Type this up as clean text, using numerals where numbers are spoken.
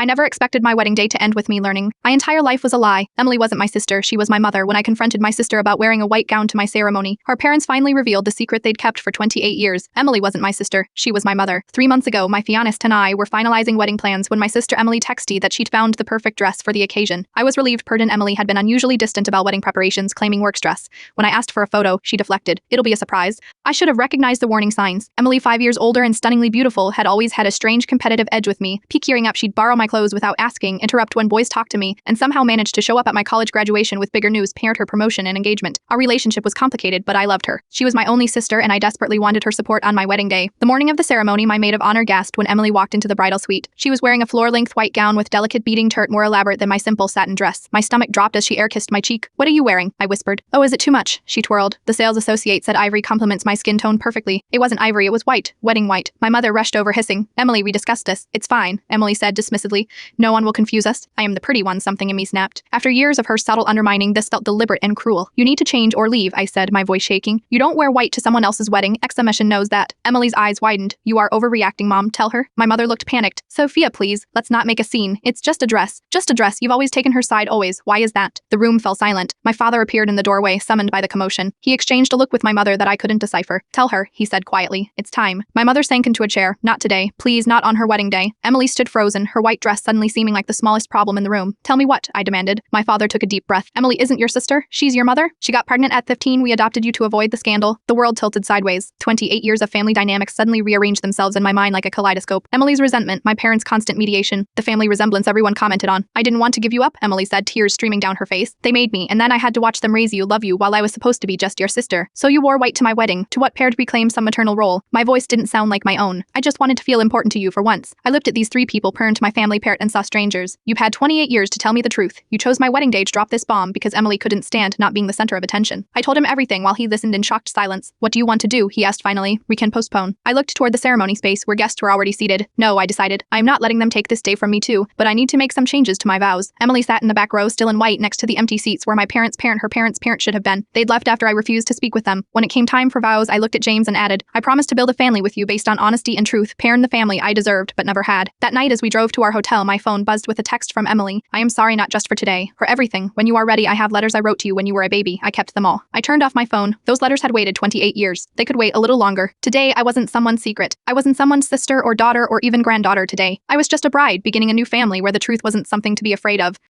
never expected my wedding day to end with me learning. My entire life was a lie. Emily wasn't my sister, she was my mother. When I confronted my sister about wearing a white gown to my ceremony, her parents finally revealed the secret they'd kept for 28 years. Emily wasn't my sister, she was my mother. 3 months ago, my fiancé and I were finalizing wedding plans when my sister Emily texted that she'd found the perfect dress for the occasion. I was relieved. Perdon Emily had been unusually distant about wedding preparations, claiming work stress. When I asked for a photo, she deflected. It'll be a surprise. I should have recognized the warning signs. Emily, 5 years older and stunningly beautiful, had always had a strange competitive edge with me. Peak gearing up, she'd borrow my clothes without asking, interrupt when boys talked to me, and somehow managed to show up at my college graduation with bigger news, parent her promotion and engagement. Our relationship was complicated, but I loved her. She was my only sister, and I desperately wanted her support on my wedding day. The morning of the ceremony, my maid of honor gasped when Emily walked into the bridal suite. She was wearing a floor-length white gown with delicate beading turt more elaborate than my simple satin dress. My stomach dropped as she air-kissed my cheek. "What are you wearing?" I whispered. "Oh, is it too much?" She twirled. "The sales associate said ivory complements my skin tone perfectly." It wasn't ivory, it was white. Wedding white. My mother rushed over hissing. "Emily, we discussed this. It's fine," Emily said dismissively. "No one will confuse us. I am the pretty one," something in me snapped. After years of her subtle undermining, this felt deliberate and cruel. "You need to change or leave," I said, my voice shaking. "You don't wear white to someone else's wedding. Exclamation knows that." Emily's eyes widened. "You are overreacting, Mom. Tell her." My mother looked panicked. "Sophia, please. Let's not make a scene. It's just a dress. Just a dress. You've always taken her side, always. Why is that?" The room fell silent. My father appeared in the doorway, summoned by the commotion. He exchanged a look with my mother that I couldn't decipher. "Tell her," he said quietly. "It's time." My mother sank into a chair. "Not today. Please, not on her wedding day." Emily stood frozen, her white dress suddenly seeming like the smallest problem in the room. "Tell me what?" I demanded. My father took a deep breath. "Emily isn't your sister. She's your mother. She got pregnant at 15. We adopted you to avoid the scandal." The world tilted sideways. 28 years of family dynamics suddenly rearranged themselves in my mind like a kaleidoscope. Emily's resentment, my parents' constant mediation, the family resemblance everyone commented on. "I didn't want to give you up," Emily said, tears streaming down her face. "They made me, and then I had to watch them raise you, love you, while I was supposed to be just your sister. So you wore white to my wedding, to what paired to reclaim some maternal role." My voice didn't sound like my own. "I just wanted to feel important to you for once." I looked at these 3 people, turned to my family parrot, and saw strangers. "You've had 28 years to tell me the truth. You chose my wedding day to drop this bomb because Emily couldn't stand not being the center of attention." I told him everything while he listened in shocked silence. "What do you want to do?" he asked finally. "We can postpone." I looked toward the ceremony space where guests were already seated. "No," I decided. "I am not letting them take this day from me too, but I need to make some changes to my vows." Emily sat in the back row, still in white, next to the empty seats where my parents' parent, her parents' parent should have been. They'd left after I refused to speak with them. When it came time for vows, I looked at James and added, "I promised to build a family with you based on honesty and truth, parent the family I deserved but never had." That night as we drove to our hotel, my phone buzzed with a text from Emily. "I am sorry, not just for today, for everything. When you are ready, I have letters I wrote to you when you were a baby. I kept them all." I turned off my phone. Those letters had waited 28 years. They could wait a little longer. Today, I wasn't someone's secret. I wasn't someone's sister or daughter or even granddaughter today. I was just a bride, beginning a new family where the truth wasn't something to be afraid of.